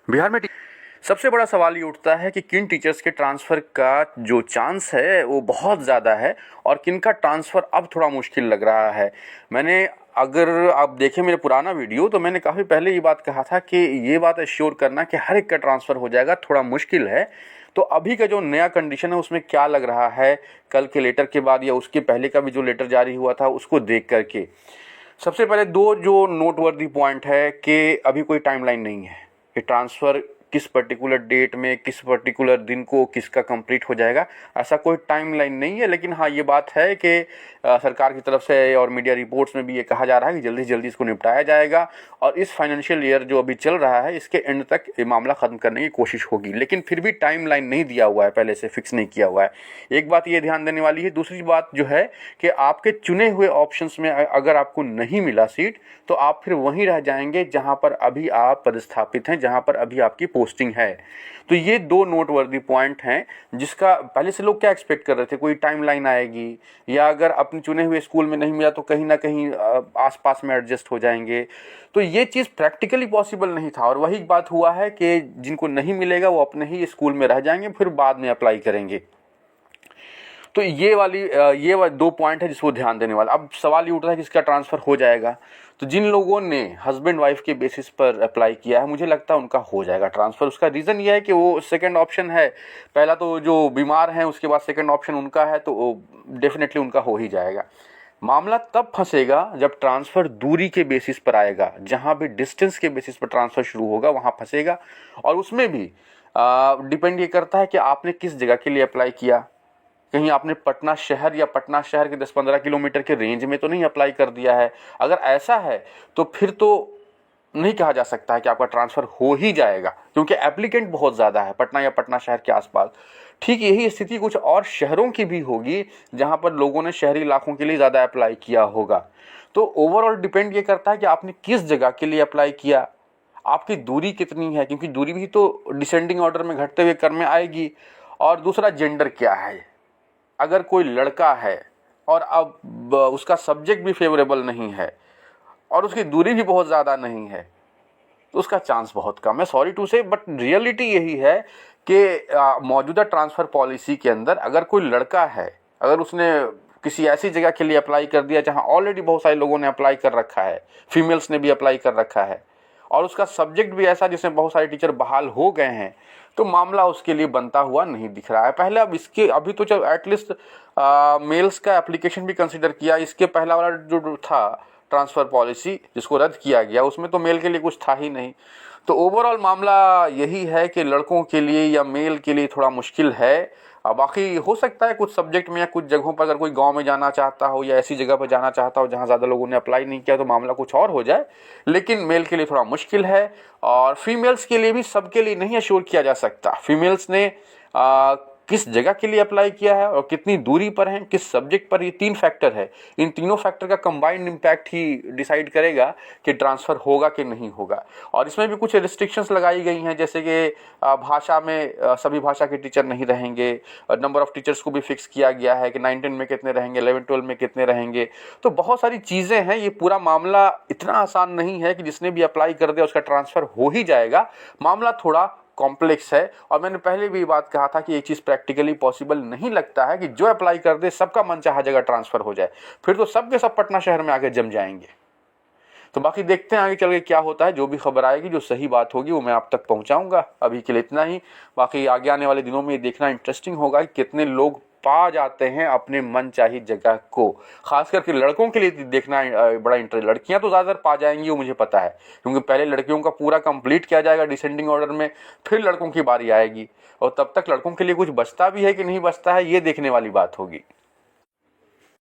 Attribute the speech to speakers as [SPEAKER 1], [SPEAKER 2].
[SPEAKER 1] बिहार में सबसे बड़ा सवाल ये उठता है कि किन टीचर्स के ट्रांसफ़र का जो चांस है वो बहुत ज़्यादा है और किन का ट्रांसफ़र अब थोड़ा मुश्किल लग रहा है। मैंने अगर आप देखें मेरा पुराना वीडियो तो मैंने काफ़ी पहले ये बात कहा था कि ये बात एश्योर करना कि हर एक का ट्रांसफ़र हो जाएगा थोड़ा मुश्किल है। तो अभी का जो नया कंडीशन है उसमें क्या लग रहा है कल के लेटर के बाद या उसके पहले का भी जो लेटर जारी हुआ था उसको देख करके सबसे पहले दो जो नोटवर्दी पॉइंट है कि अभी कोई टाइमलाइन नहीं है कि ट्रांसफ़र किस पर्टिकुलर डेट में किस पर्टिकुलर दिन को किसका कंप्लीट हो जाएगा, ऐसा कोई टाइमलाइन नहीं है। लेकिन हाँ, ये बात है कि सरकार की तरफ से और मीडिया रिपोर्ट्स में भी ये कहा जा रहा है कि जल्दी से जल्दी इसको निपटाया जाएगा और इस फाइनेंशियल ईयर जो अभी चल रहा है इसके एंड तक ये मामला ख़त्म करने की कोशिश होगी। लेकिन फिर भी टाइमलाइन नहीं दिया हुआ है, पहले से फिक्स नहीं किया हुआ है। एक बात ये ध्यान देने वाली है। दूसरी बात जो है कि आपके चुने हुए ऑप्शंस में अगर आपको नहीं मिला सीट तो आप फिर वहीं रह जाएंगे जहां पर अभी आप पदस्थापित हैं, जहां पर अभी आपकी पोस्टिंग है। तो ये दो नोटवर्दी पॉइंट हैं जिसका पहले से लोग क्या एक्सपेक्ट कर रहे थे, कोई टाइमलाइन आएगी या अगर अपने चुने हुए स्कूल में नहीं मिला तो कहीं ना कहीं आसपास में एडजस्ट हो जाएंगे। तो ये चीज़ प्रैक्टिकली पॉसिबल नहीं था और वही बात हुआ है कि जिनको नहीं मिलेगा वो अपने ही स्कूल में रह जाएंगे, फिर बाद में अप्लाई करेंगे। तो ये दो पॉइंट है जिसको ध्यान देने वाला। अब सवाल ये उठ रहा है कि इसका ट्रांसफ़र हो जाएगा। तो जिन लोगों ने हस्बैंड वाइफ के बेसिस पर अप्लाई किया है मुझे लगता है उनका हो जाएगा ट्रांसफ़र। उसका रीज़न ये है कि वो सेकंड ऑप्शन है, पहला तो जो बीमार हैं उसके बाद सेकंड ऑप्शन उनका है, तो डेफिनेटली उनका हो ही जाएगा। मामला तब फंसेगा जब ट्रांसफ़र दूरी के बेसिस पर आएगा, जहाँ भी डिस्टेंस के बेसिस पर ट्रांसफ़र शुरू होगा वहाँ फंसेगा। और उसमें भी डिपेंड ये करता है कि आपने किस जगह के लिए अप्लाई किया। कहीं आपने पटना शहर या पटना शहर के 10-15 किलोमीटर के रेंज में तो नहीं अप्लाई कर दिया है। अगर ऐसा है तो फिर तो नहीं कहा जा सकता है कि आपका ट्रांसफ़र हो ही जाएगा, क्योंकि एप्लीकेंट बहुत ज़्यादा है पटना या पटना शहर के आसपास। ठीक यही स्थिति कुछ और शहरों की भी होगी जहां पर लोगों ने शहरी इलाकों के लिए ज़्यादा अप्लाई किया होगा। तो ओवरऑल डिपेंड ये करता है कि आपने किस जगह के लिए अप्लाई किया, आपकी दूरी कितनी है, क्योंकि दूरी भी तो डिसेंडिंग ऑर्डर में घटते हुए क्रम में आएगी। और दूसरा, जेंडर क्या है। अगर कोई लड़का है और अब उसका सब्जेक्ट भी फेवरेबल नहीं है और उसकी दूरी भी बहुत ज़्यादा नहीं है तो उसका चांस बहुत कम है, सॉरी टू से, बट रियलिटी यही है कि मौजूदा ट्रांसफ़र पॉलिसी के अंदर अगर कोई लड़का है, अगर उसने किसी ऐसी जगह के लिए अप्लाई कर दिया जहां ऑलरेडी बहुत सारे लोगों ने अप्लाई कर रखा है, फीमेल्स ने भी अप्लाई कर रखा है और उसका सब्जेक्ट भी ऐसा जिसमें बहुत सारे टीचर बहाल हो गए हैं, तो मामला उसके लिए बनता हुआ नहीं दिख रहा है। पहले अब इसके अभी तो जब एटलीस्ट मेल्स का एप्लीकेशन भी कंसिडर किया, इसके पहला वाला जो था ट्रांसफ़र पॉलिसी जिसको रद्द किया गया उसमें तो मेल के लिए कुछ था ही नहीं। तो ओवरऑल मामला यही है कि लड़कों के लिए या मेल के लिए थोड़ा मुश्किल है। बाकी हो सकता है कुछ सब्जेक्ट में या कुछ जगहों पर अगर कोई गांव में जाना चाहता हो या ऐसी जगह पर जाना चाहता हो जहां ज़्यादा लोगों ने अप्लाई नहीं किया तो मामला कुछ और हो जाए, लेकिन मेल के लिए थोड़ा मुश्किल है। और फीमेल्स के लिए भी सबके लिए नहीं अश्योर किया जा सकता। फीमेल्स ने किस जगह के लिए अप्लाई किया है और कितनी दूरी पर हैं, किस सब्जेक्ट पर, ये 3 फैक्टर है। इन तीनों फैक्टर का कंबाइंड इम्पैक्ट ही डिसाइड करेगा कि ट्रांसफ़र होगा कि नहीं होगा। और इसमें भी कुछ रिस्ट्रिक्शंस लगाई गई हैं, जैसे कि भाषा में सभी भाषा के टीचर नहीं रहेंगे। नंबर ऑफ़ टीचर्स को भी फिक्स किया गया है कि 9-10 में कितने रहेंगे, 11-12 में कितने रहेंगे। तो बहुत सारी चीज़ें हैं। ये पूरा मामला इतना आसान नहीं है कि जिसने भी अप्लाई कर दिया उसका ट्रांसफ़र हो ही जाएगा। मामला थोड़ा कॉम्प्लेक्स है और मैंने पहले भी बात कहा था कि एक चीज़ प्रैक्टिकली पॉसिबल नहीं लगता है कि जो अप्लाई कर दे सबका मनचाहा जगह ट्रांसफ़र हो जाए, फिर तो सब के सब पटना शहर में आके जम जाएंगे। तो बाकी देखते हैं आगे चल के क्या होता है। जो भी खबर आएगी, जो सही बात होगी वो मैं आप तक पहुंचाऊंगा। अभी के लिए इतना ही। बाकी आगे आने वाले दिनों में ये देखना इंटरेस्टिंग होगा कि कितने लोग पा जाते हैं अपने मनचाही जगह को। खास करके लड़कों के लिए देखना बड़ा इंटरेस्ट। लड़कियां तो ज़्यादातर पा जाएंगी वो मुझे पता है, क्योंकि पहले लड़कियों का पूरा कंप्लीट किया जाएगा डिसेंडिंग ऑर्डर में, फिर लड़कों की बारी आएगी और तब तक लड़कों के लिए कुछ बचता भी है कि नहीं बचता है ये देखने वाली बात होगी।